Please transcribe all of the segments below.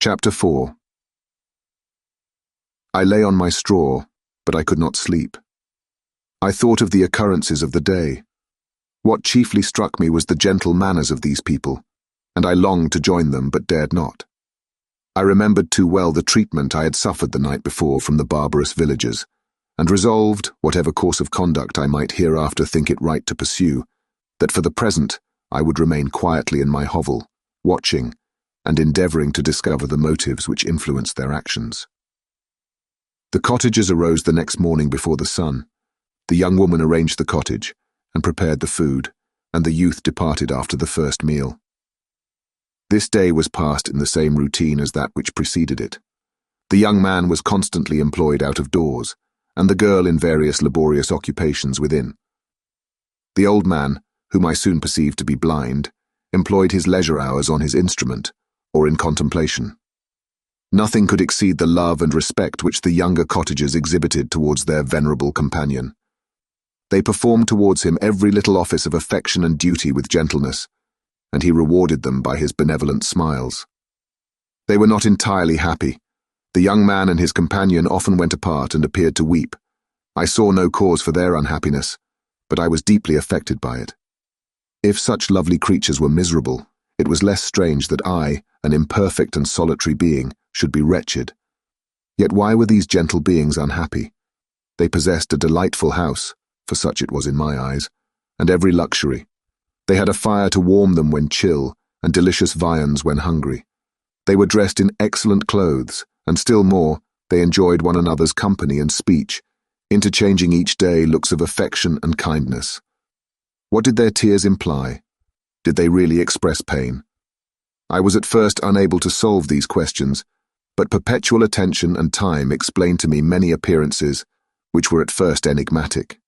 Chapter 4. I lay on my straw, but I could not sleep. I thought of the occurrences of the day. What chiefly struck me was the gentle manners of these people, and I longed to join them but dared not. I remembered too well the treatment I had suffered the night before from the barbarous villagers, and resolved, whatever course of conduct I might hereafter think it right to pursue, that for the present I would remain quietly in my hovel, watching, and endeavouring to discover the motives which influenced their actions. The cottagers arose the next morning before the sun. The young woman arranged the cottage, and prepared the food, and the youth departed after the first meal. This day was passed in the same routine as that which preceded it. The young man was constantly employed out of doors, and the girl in various laborious occupations within. The old man, whom I soon perceived to be blind, employed his leisure hours on his instrument, or in contemplation. Nothing could exceed the love and respect which the younger cottagers exhibited towards their venerable companion. They performed towards him every little office of affection and duty with gentleness, and he rewarded them by his benevolent smiles. They were not entirely happy. The young man and his companion often went apart and appeared to weep. I saw no cause for their unhappiness, but I was deeply affected by it. If such lovely creatures were miserable, it was less strange that I, an imperfect and solitary being, should be wretched. Yet why were these gentle beings unhappy? They possessed a delightful house, for such it was in my eyes, and every luxury. They had a fire to warm them when chill, and delicious viands when hungry. They were dressed in excellent clothes, and still more, they enjoyed one another's company and speech, interchanging each day looks of affection and kindness. What did their tears imply? Did they really express pain? I was at first unable to solve these questions, but perpetual attention and time explained to me many appearances which were at first enigmatic.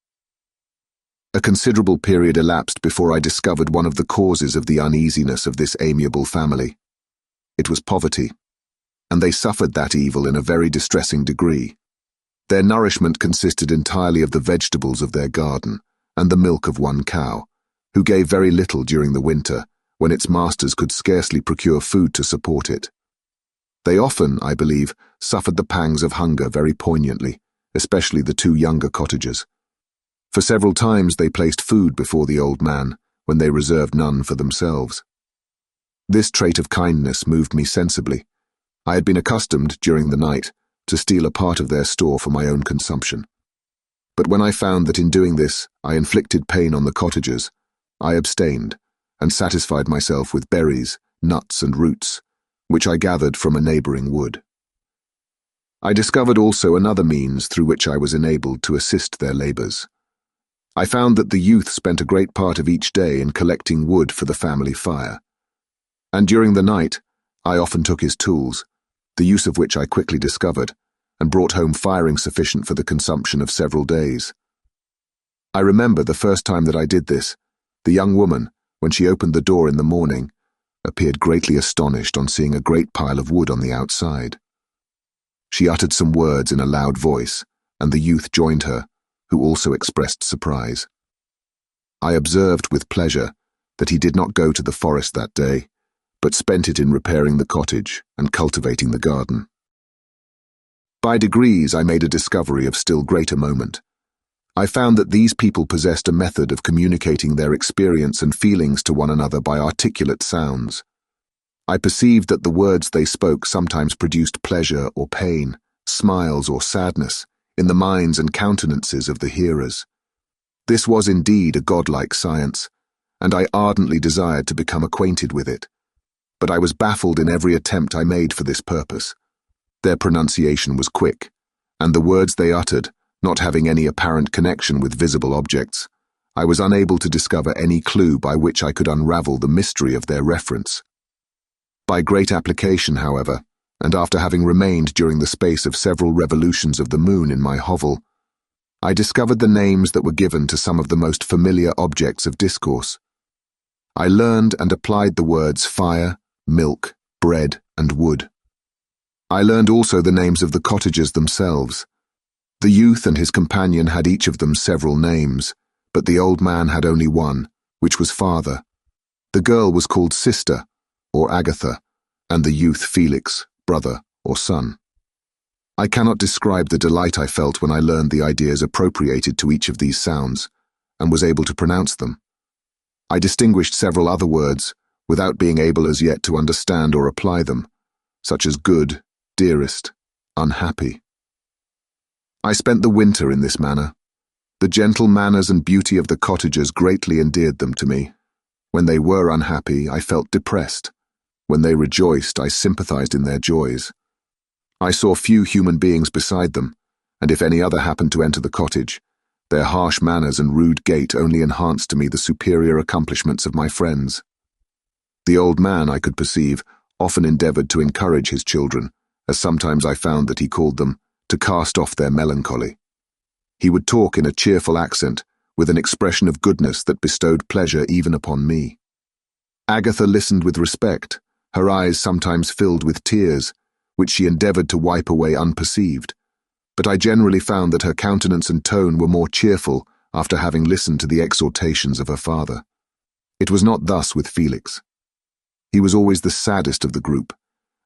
A considerable period elapsed before I discovered one of the causes of the uneasiness of this amiable family. It was poverty, and they suffered that evil in a very distressing degree. Their nourishment consisted entirely of the vegetables of their garden and the milk of one cow, who gave very little during the winter, when its masters could scarcely procure food to support it. They often, I believe, suffered the pangs of hunger very poignantly, especially the two younger cottagers. For several times they placed food before the old man, when they reserved none for themselves. This trait of kindness moved me sensibly. I had been accustomed, during the night, to steal a part of their store for my own consumption. But when I found that in doing this I inflicted pain on the cottagers, I abstained, and satisfied myself with berries, nuts, and roots, which I gathered from a neighbouring wood. I discovered also another means through which I was enabled to assist their labours. I found that the youth spent a great part of each day in collecting wood for the family fire, and during the night I often took his tools, the use of which I quickly discovered, and brought home firing sufficient for the consumption of several days. I remember the first time that I did this, the young woman, when she opened the door in the morning, appeared greatly astonished on seeing a great pile of wood on the outside. She uttered some words in a loud voice, and the youth joined her, who also expressed surprise. I observed with pleasure that he did not go to the forest that day, but spent it in repairing the cottage and cultivating the garden. By degrees I made a discovery of still greater moment. I found that these people possessed a method of communicating their experience and feelings to one another by articulate sounds. I perceived that the words they spoke sometimes produced pleasure or pain, smiles or sadness, in the minds and countenances of the hearers. This was indeed a godlike science, and I ardently desired to become acquainted with it. But I was baffled in every attempt I made for this purpose. Their pronunciation was quick, and the words they uttered, not having any apparent connection with visible objects, I was unable to discover any clue by which I could unravel the mystery of their reference. By great application, however, and after having remained during the space of several revolutions of the moon in my hovel, I discovered the names that were given to some of the most familiar objects of discourse. I learned and applied the words fire, milk, bread, and wood. I learned also the names of the cottagers themselves. The youth and his companion had each of them several names, but the old man had only one, which was father. The girl was called Sister, or Agatha, and the youth Felix, brother, or son. I cannot describe the delight I felt when I learned the ideas appropriated to each of these sounds, and was able to pronounce them. I distinguished several other words, without being able as yet to understand or apply them, such as good, dearest, unhappy. I spent the winter in this manner. The gentle manners and beauty of the cottagers greatly endeared them to me. When they were unhappy, I felt depressed. When they rejoiced, I sympathized in their joys. I saw few human beings beside them, and if any other happened to enter the cottage, their harsh manners and rude gait only enhanced to me the superior accomplishments of my friends. The old man, I could perceive, often endeavored to encourage his children, as sometimes I found that he called them, to cast off their melancholy. He would talk in a cheerful accent, with an expression of goodness that bestowed pleasure even upon me. Agatha listened with respect, her eyes sometimes filled with tears, which she endeavored to wipe away unperceived, but I generally found that her countenance and tone were more cheerful after having listened to the exhortations of her father. It was not thus with Felix. He was always the saddest of the group,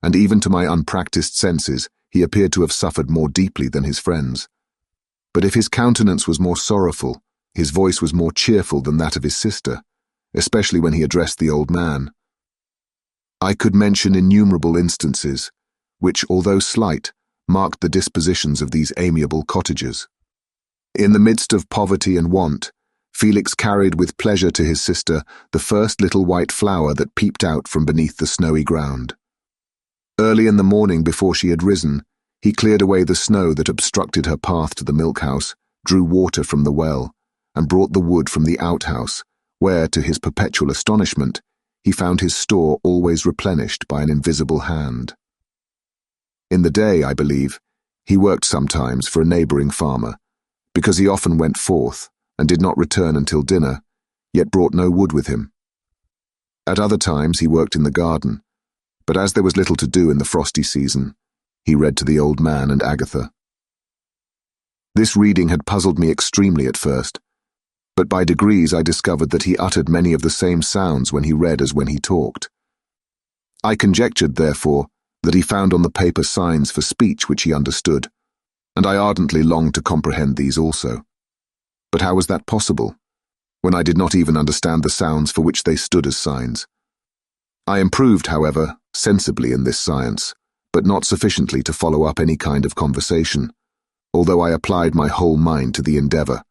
and even to my unpracticed senses he appeared to have suffered more deeply than his friends. But if his countenance was more sorrowful, his voice was more cheerful than that of his sister, especially when he addressed the old man. I could mention innumerable instances, which, although slight, marked the dispositions of these amiable cottagers. In the midst of poverty and want, Felix carried with pleasure to his sister the first little white flower that peeped out from beneath the snowy ground. Early in the morning, before she had risen, he cleared away the snow that obstructed her path to the milk-house, drew water from the well, and brought the wood from the outhouse, where, to his perpetual astonishment, he found his store always replenished by an invisible hand. In the day, I believe, he worked sometimes for a neighbouring farmer, because he often went forth and did not return until dinner, yet brought no wood with him. At other times he worked in the garden, but as there was little to do in the frosty season, he read to the old man and Agatha. This reading had puzzled me extremely at first, but by degrees I discovered that he uttered many of the same sounds when he read as when he talked. I conjectured, therefore, that he found on the paper signs for speech which he understood, and I ardently longed to comprehend these also. But how was that possible, when I did not even understand the sounds for which they stood as signs? I improved, however, sensibly in this science, but not sufficiently to follow up any kind of conversation, although I applied my whole mind to the endeavour.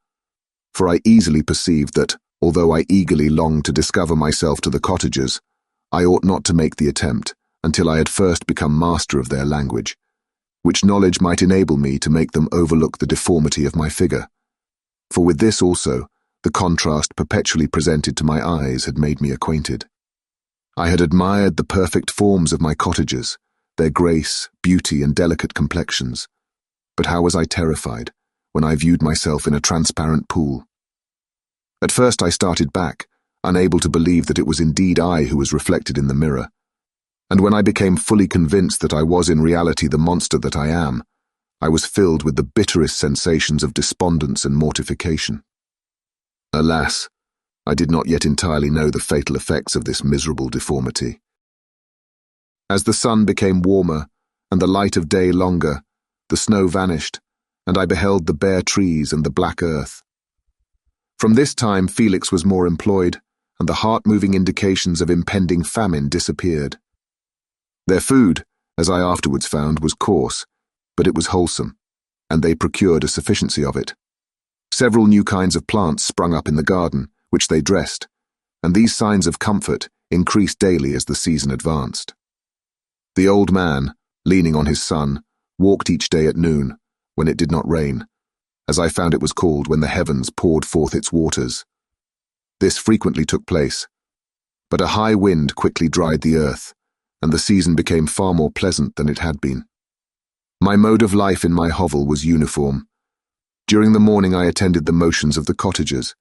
For I easily perceived that, although I eagerly longed to discover myself to the cottagers, I ought not to make the attempt until I had first become master of their language, which knowledge might enable me to make them overlook the deformity of my figure. For with this also, the contrast perpetually presented to my eyes had made me acquainted. I had admired the perfect forms of my cottagers, their grace, beauty, and delicate complexions. But how was I terrified when I viewed myself in a transparent pool? At first I started back, unable to believe that it was indeed I who was reflected in the mirror, and when I became fully convinced that I was in reality the monster that I am, I was filled with the bitterest sensations of despondence and mortification. Alas, I did not yet entirely know the fatal effects of this miserable deformity. As the sun became warmer and the light of day longer, the snow vanished, and I beheld the bare trees and the black earth. From this time Felix was more employed, and the heart-moving indications of impending famine disappeared. Their food, as I afterwards found, was coarse, but it was wholesome, and they procured a sufficiency of it. Several new kinds of plants sprung up in the garden, which they dressed, and these signs of comfort increased daily as the season advanced. The old man, leaning on his son, walked each day at noon, when it did not rain, as I found it was called when the heavens poured forth its waters. This frequently took place, but a high wind quickly dried the earth, and the season became far more pleasant than it had been. My mode of life in my hovel was uniform. During the morning I attended the motions of the cottagers,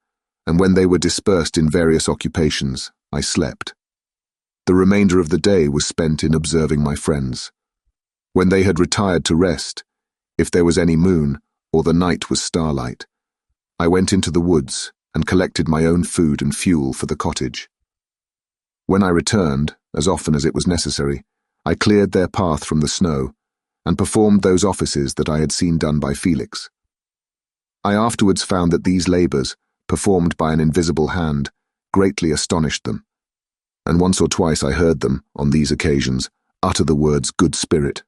and when they were dispersed in various occupations, I slept. The remainder of the day was spent in observing my friends. When they had retired to rest, if there was any moon, or the night was starlight, I went into the woods and collected my own food and fuel for the cottage. When I returned, as often as it was necessary, I cleared their path from the snow and performed those offices that I had seen done by Felix. I afterwards found that these labours, performed by an invisible hand, greatly astonished them, and once or twice I heard them, on these occasions, utter the words good spirit,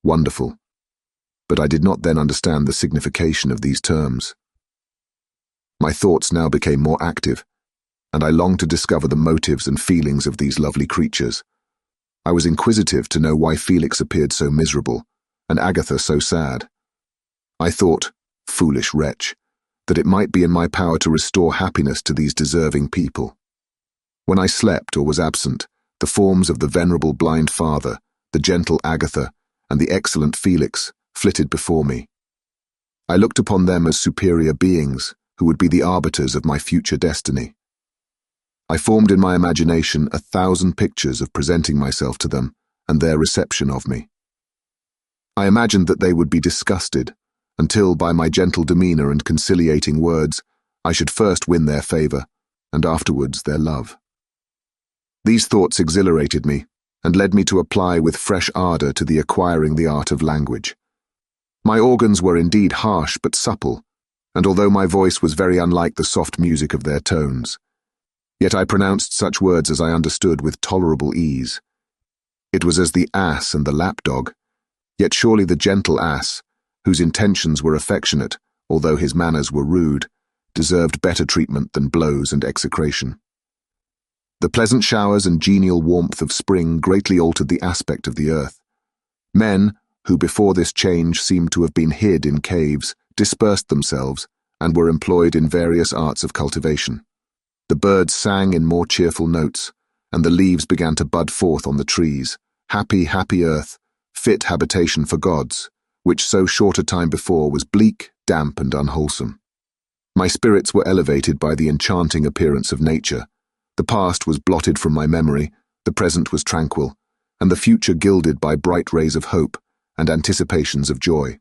wonderful, but I did not then understand the signification of these terms. My thoughts now became more active, and I longed to discover the motives and feelings of these lovely creatures. I was inquisitive to know why Felix appeared so miserable, and Agatha so sad. I thought, foolish wretch, that it might be in my power to restore happiness to these deserving people. When I slept or was absent, the forms of the venerable blind father, the gentle Agatha, and the excellent Felix flitted before me. I looked upon them as superior beings who would be the arbiters of my future destiny. I formed in my imagination 1,000 pictures of presenting myself to them and their reception of me. I imagined that they would be disgusted, until by my gentle demeanour and conciliating words I should first win their favour, and afterwards their love. These thoughts exhilarated me, and led me to apply with fresh ardour to the acquiring the art of language. My organs were indeed harsh but supple, and although my voice was very unlike the soft music of their tones, yet I pronounced such words as I understood with tolerable ease. It was as the ass and the lapdog, yet surely the gentle ass, whose intentions were affectionate, although his manners were rude, deserved better treatment than blows and execration. The pleasant showers and genial warmth of spring greatly altered the aspect of the earth. Men, who before this change seemed to have been hid in caves, dispersed themselves, and were employed in various arts of cultivation. The birds sang in more cheerful notes, and the leaves began to bud forth on the trees, happy, happy earth, fit habitation for gods, which so short a time before was bleak, damp, and unwholesome. My spirits were elevated by the enchanting appearance of nature. The past was blotted from my memory, the present was tranquil, and the future gilded by bright rays of hope and anticipations of joy.